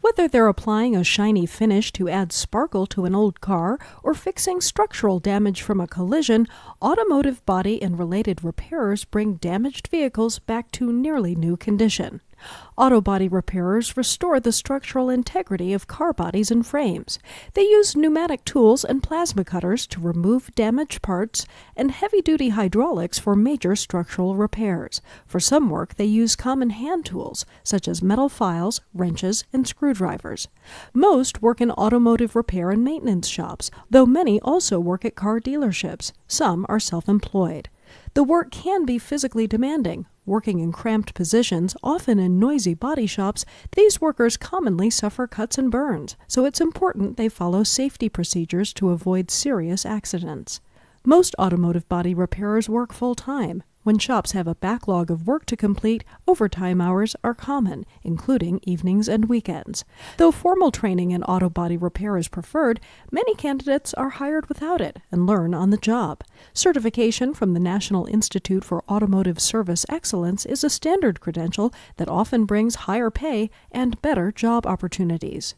Whether they're applying a shiny finish to add sparkle to an old car or fixing structural damage from a collision, automotive body and related repairers bring damaged vehicles back to nearly new condition. Autobody repairers restore the structural integrity of car bodies and frames. They use pneumatic tools and plasma cutters to remove damaged parts and heavy-duty hydraulics for major structural repairs. For some work, they use common hand tools, such as metal files, wrenches, and screwdrivers. Most work in automotive repair and maintenance shops, though many also work at car dealerships. Some are self-employed. The work can be physically demanding. Working in cramped positions, often in noisy body shops, these workers commonly suffer cuts and burns, so it's important they follow safety procedures to avoid serious accidents. Most automotive body repairers work full-time. When shops have a backlog of work to complete, overtime hours are common, including evenings and weekends. Though formal training in auto body repair is preferred, many candidates are hired without it and learn on the job. Certification from the National Institute for Automotive Service Excellence is a standard credential that often brings higher pay and better job opportunities.